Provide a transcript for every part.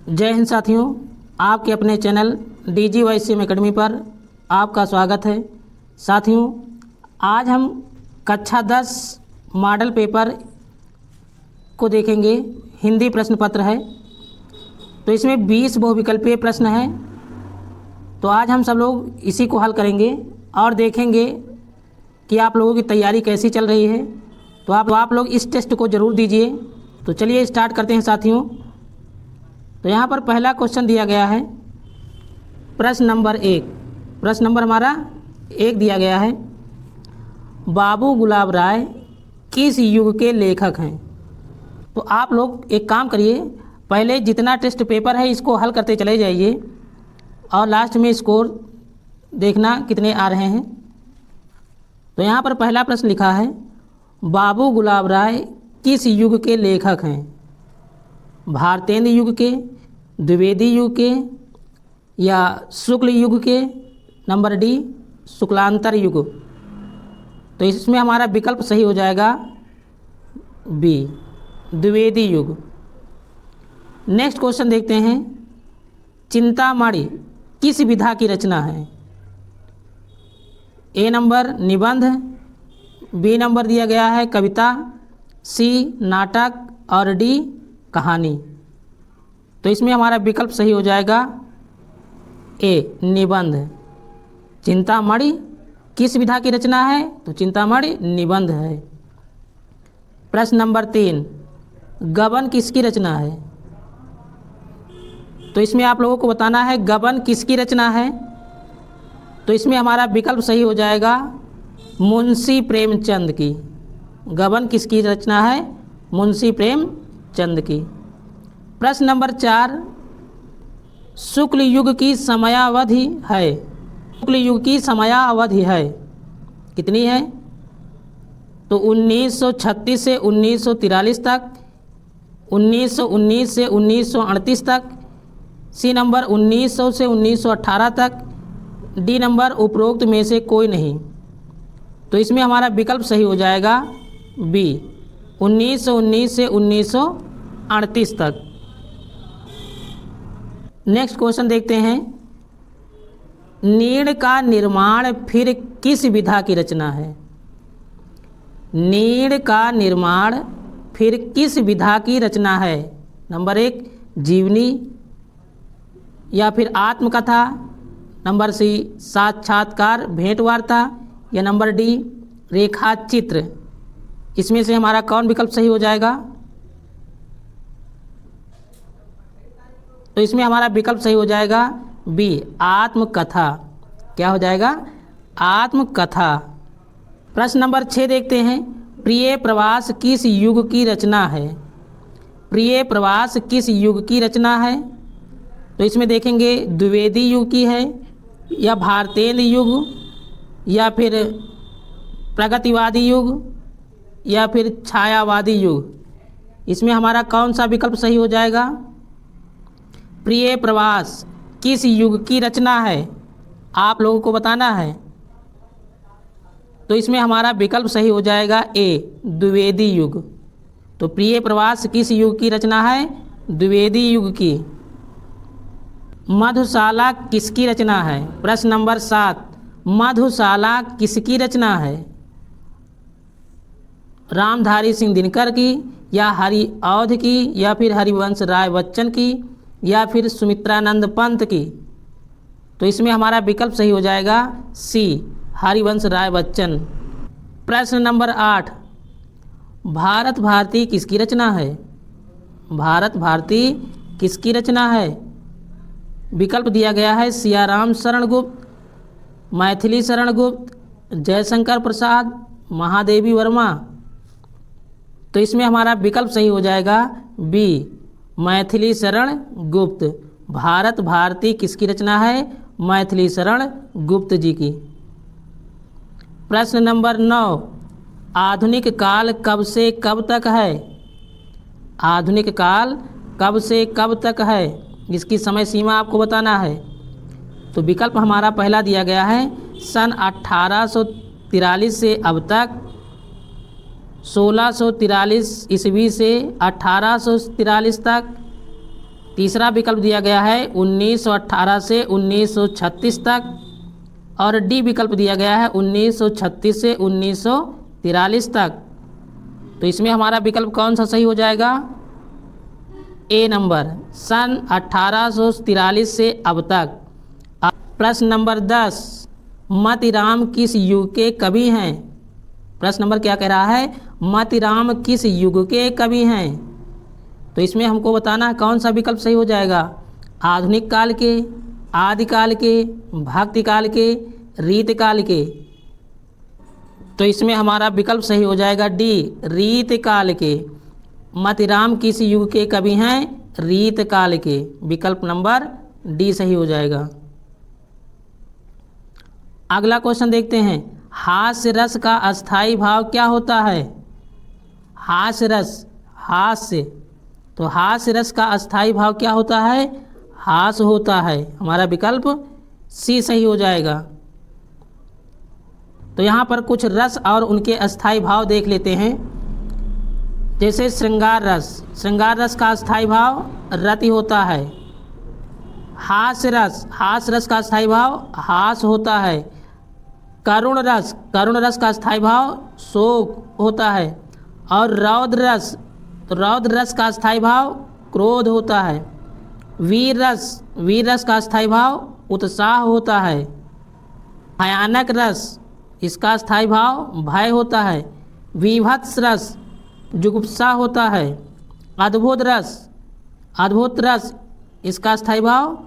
जय हिंद साथियों, आपके अपने चैनल DGYCM एकेडमी पर आपका स्वागत है। साथियों, आज हम कक्षा 10 मॉडल पेपर को देखेंगे। हिंदी प्रश्न पत्र है, तो इसमें 20 बहुविकल्पीय प्रश्न हैं। तो आज हम सब लोग इसी को हल करेंगे और देखेंगे कि आप लोगों की तैयारी कैसी चल रही है। तो आप लोग इस टेस्ट को ज़रूर दीजिए। तो चलिए स्टार्ट करते हैं साथियों। तो यहाँ पर पहला क्वेश्चन दिया गया है, प्रश्न नंबर 1। प्रश्न नंबर हमारा 1 दिया गया है, बाबू गुलाब राय किस युग के लेखक हैं। तो आप लोग एक काम करिए, पहले जितना टेस्ट पेपर है इसको हल करते चले जाइए और लास्ट में स्कोर देखना कितने आ रहे हैं। तो यहाँ पर पहला प्रश्न लिखा है, बाबू गुलाब राय किस युग के लेखक हैं। भारतेंद्र युग के, द्विवेदी युग के या शुक्ल युग के, नंबर डी शुक्लांतर युग। तो इसमें हमारा विकल्प सही हो जाएगा बी द्विवेदी युग। नेक्स्ट क्वेश्चन देखते हैं, चिंतामणि किस विधा की रचना है। ए नंबर निबंध, बी नंबर दिया गया है कविता, सी नाटक और डी कहानी। तो इसमें हमारा विकल्प सही हो जाएगा ए निबंध। चिंतामणि किस विधा की रचना है, तो चिंतामणि निबंध है। प्रश्न नंबर 3, गबन किसकी रचना है। तो इसमें आप लोगों को बताना है गबन किसकी रचना है। तो इसमें हमारा विकल्प सही हो जाएगा मुंशी प्रेमचंद की। गबन किसकी रचना है, मुंशी प्रेमचंद की। प्रश्न नंबर 4, शुक्ल युग की समयावधि है। शुक्ल युग की समयावधि है कितनी है, तो 1936 से 1943 तक, 1919 से 1938 तक, सी नंबर 1900 से 1918 तक, डी नंबर उपरोक्त में से कोई नहीं। तो इसमें हमारा विकल्प सही हो जाएगा बी 1919 से 1938 तक। नेक्स्ट क्वेश्चन देखते हैं, नीड़ का निर्माण फिर किस विधा की रचना है। नीड़ का निर्माण फिर किस विधा की रचना है। नंबर 1 जीवनी या फिर आत्मकथा, नंबर सी साक्षात्कार भेंट वार्ता या नंबर डी रेखा चित्र। इसमें से हमारा कौन विकल्प सही हो जाएगा। तो इसमें हमारा विकल्प सही हो जाएगा बी आत्मकथा। क्या हो जाएगा, आत्मकथा। प्रश्न नंबर 6 देखते हैं, प्रिय प्रवास किस युग की रचना है। प्रिय प्रवास किस युग की रचना है। तो इसमें देखेंगे द्विवेदी युग की है या भारतेंद्र युग या फिर प्रगतिवादी युग या फिर छायावादी युग। इसमें हमारा कौन सा विकल्प सही हो जाएगा। प्रिय प्रवास किस युग की रचना है, आप लोगों को बताना है। तो इसमें हमारा विकल्प सही हो जाएगा ए द्विवेदी युग। तो प्रिय प्रवास किस युग की रचना है, द्विवेदी युग की। मधुशाला किसकी रचना है। प्रश्न नंबर 7, मधुशाला किसकी रचना है। रामधारी सिंह दिनकर की या हरि औध की या फिर हरिवंश राय बच्चन की या फिर सुमित्रानंद पंत की। तो इसमें हमारा विकल्प सही हो जाएगा सी हरिवंश राय बच्चन। प्रश्न नंबर 8, भारत भारती किसकी रचना है। भारत भारती किसकी रचना है। विकल्प दिया गया है सियाराम शरण गुप्त, मैथिली शरण गुप्त, जयशंकर प्रसाद, महादेवी वर्मा। तो इसमें हमारा विकल्प सही हो जाएगा बी मैथिली शरण गुप्त। भारत भारती किसकी रचना है, मैथिली शरण गुप्त जी की। प्रश्न नंबर 9, आधुनिक काल कब से कब तक है। आधुनिक काल कब से कब तक है, इसकी समय सीमा आपको बताना है। तो विकल्प हमारा पहला दिया गया है सन 1843 से अब तक, 1643 ईस्वी से 1843 तक, तीसरा विकल्प दिया गया है 1918 से 1936 तक, और डी विकल्प दिया गया है 1936 से 1943 तक। तो इसमें हमारा विकल्प कौन सा सही हो जाएगा? ए नंबर, सन 1843 से अब तक। प्रश्न नंबर 10, मतिराम किस युग के कवि हैं? प्रश्न नंबर क्या कह रहा है? मतिराम किस युग के कवि हैं? तो इसमें हमको बताना है कौन सा विकल्प सही हो जाएगा। आधुनिक काल के, आदिकाल के, भक्ति काल के, रीत काल के। तो इसमें हमारा विकल्प सही हो जाएगा डी, रीत काल के। मतिराम किस युग के कवि हैं? रीत काल के। विकल्प नंबर डी सही हो जाएगा। अगला क्वेश्चन देखते हैं, हास्य रस का अस्थाई भाव क्या होता है? हास्य रस, हास्य, तो हास्य रस का अस्थाई भाव क्या होता है? हास होता है। हमारा विकल्प सी सही हो जाएगा। तो यहाँ पर कुछ रस और उनके अस्थाई भाव देख लेते हैं। जैसे श्रृंगार रस, श्रृंगार रस का अस्थाई भाव रति होता है। हास्य रस, हास्य रस का अस्थाई भाव हास होता है। करुण रस, करुण रस का अस्थाई भाव शोक होता है। और रौद्र रस, तो रौद्र रस का अस्थाई भाव क्रोध होता है। वीर रस, वीर रस का अस्थाई भाव उत्साह होता है। भयानक रस, इसका अस्थाई भाव भय होता है। विभत्स रस जुगुप्सा होता है। अद्भुत रस, अद्भुत रस, इसका अस्थाई भाव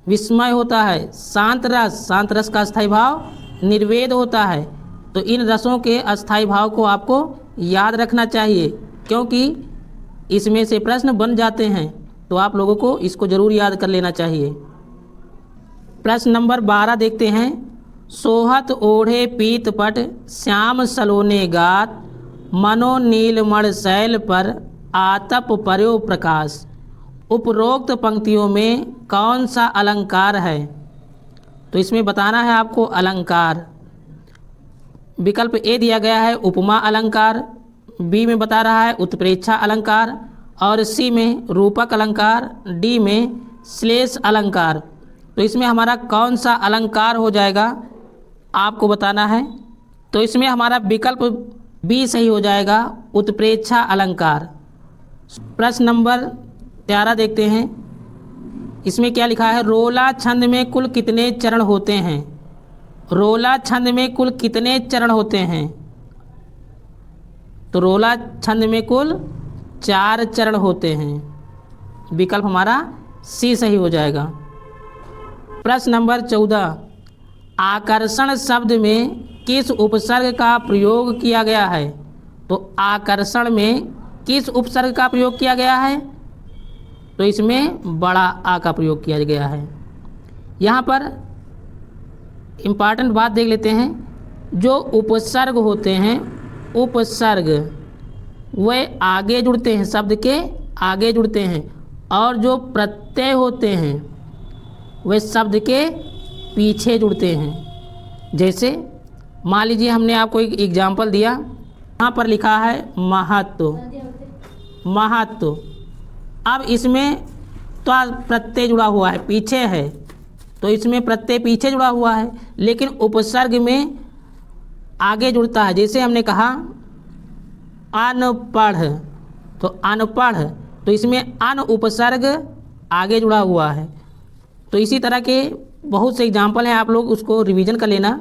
विस्मय होता है। शांत रस, शांत रस का अस्थाई भाव निर्वेद होता है। तो इन रसों के अस्थाई भाव को आपको याद रखना चाहिए, क्योंकि इसमें से प्रश्न बन जाते हैं। तो आप लोगों को इसको ज़रूर याद कर लेना चाहिए। प्रश्न नंबर 12 देखते हैं, सोहत ओढ़े पीत पट श्याम सलोने गात मनो नीलमण शैल पर आतप पर्यो प्रकाश। उपरोक्त पंक्तियों में कौन सा अलंकार है? तो इसमें बताना है आपको अलंकार। विकल्प ए दिया गया है उपमा अलंकार, बी में बता रहा है उत्प्रेक्षा अलंकार, और सी में रूपक अलंकार, डी में श्लेष अलंकार। तो इसमें हमारा कौन सा अलंकार हो जाएगा आपको बताना है। तो इसमें हमारा विकल्प बी सही हो जाएगा, उत्प्रेक्षा अलंकार। प्रश्न नंबर 13 देखते हैं। इसमें क्या लिखा है, रोला छंद में कुल कितने चरण होते हैं? रोला छंद में कुल कितने चरण होते हैं? तो रोला छंद में कुल 4 चरण होते हैं। विकल्प हमारा सी सही हो जाएगा। प्रश्न नंबर 14, आकर्षण शब्द में किस उपसर्ग का प्रयोग किया गया है? तो आकर्षण में किस उपसर्ग का प्रयोग किया गया है? तो इसमें बड़ा आ का प्रयोग किया गया है। यहाँ पर इम्पॉर्टेंट बात देख लेते हैं। जो उपसर्ग होते हैं, उपसर्ग वे आगे जुड़ते हैं, शब्द के आगे जुड़ते हैं, और जो प्रत्यय होते हैं वे शब्द के पीछे जुड़ते हैं। जैसे मान लीजिए हमने आपको एक एग्जाम्पल दिया, यहाँ पर लिखा है महत्व, महत्व। अब इसमें तो प्रत्यय जुड़ा हुआ है, पीछे है, तो इसमें प्रत्यय पीछे जुड़ा हुआ है, लेकिन उपसर्ग में आगे जुड़ता है। जैसे हमने कहा अनपढ़, तो अनपढ़, तो इसमें अन उपसर्ग आगे जुड़ा हुआ है। तो इसी तरह के बहुत से एग्जाम्पल हैं, आप लोग उसको रिवीजन कर लेना।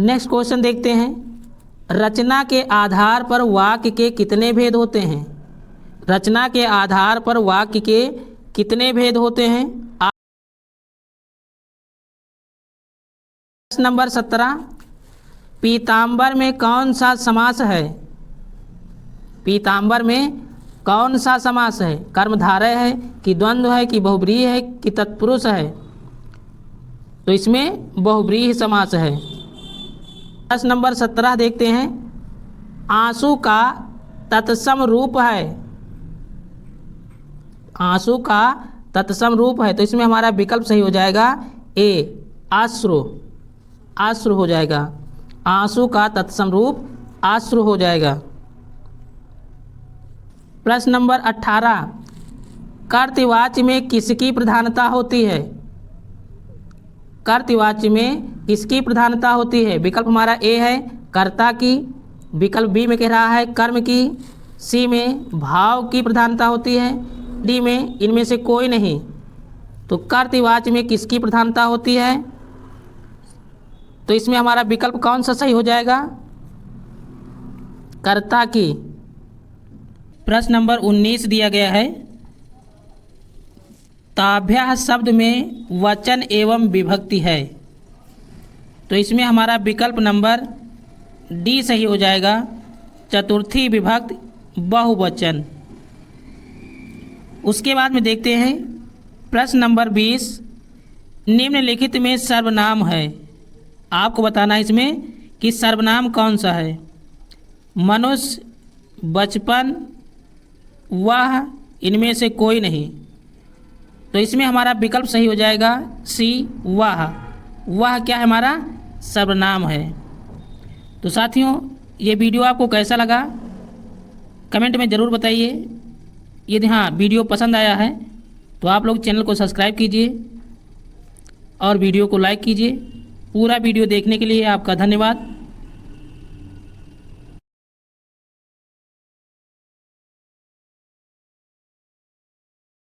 नेक्स्ट क्वेश्चन देखते हैं, रचना के आधार पर वाक्य के कितने भेद होते हैं? रचना के आधार पर वाक्य के कितने भेद होते हैं? प्रश्न नंबर 17, पीताम्बर में कौन सा समास है? पीताम्बर में कौन सा समास है? कर्मधारय है कि द्वंद्व है कि बहुब्रीहि है कि तत्पुरुष है? तो इसमें बहुब्रीहि समास है। प्रश्न नंबर 17 देखते हैं, आंसू का तत्सम रूप है? आंसू का तत्सम रूप है, तो इसमें हमारा विकल्प सही हो जाएगा ए, अश्रु, अश्रु हो जाएगा। आंसू का तत्सम रूप अश्रु हो जाएगा। प्रश्न नंबर 18, कर्तवाच्य में किसकी प्रधानता होती है? कर्तवाच्य में किसकी प्रधानता होती है? विकल्प हमारा ए है कर्ता की, विकल्प बी में कह रहा है कर्म की, सी में भाव की प्रधानता होती है, डी में इनमें से कोई नहीं। तो कर्तवाच्य में किसकी प्रधानता होती है? तो इसमें हमारा विकल्प कौन सा सही हो जाएगा? कर्ता की। प्रश्न नंबर 19 दिया गया है, ताभ्यः शब्द में वचन एवं विभक्ति है। तो इसमें हमारा विकल्प नंबर डी सही हो जाएगा, चतुर्थी विभक्ति बहुवचन। उसके बाद में देखते हैं प्रश्न नंबर 20, निम्नलिखित में सर्वनाम है। आपको बताना है इसमें कि सर्वनाम कौन सा है। मनुष्य, बचपन, वह, इनमें से कोई नहीं। तो इसमें हमारा विकल्प सही हो जाएगा सी वह। वह क्या है? हमारा सर्वनाम है। तो साथियों, ये वीडियो आपको कैसा लगा कमेंट में ज़रूर बताइए। यदि हाँ वीडियो पसंद आया है तो आप लोग चैनल को सब्सक्राइब कीजिए और वीडियो को लाइक कीजिए। पूरा वीडियो देखने के लिए आपका धन्यवाद।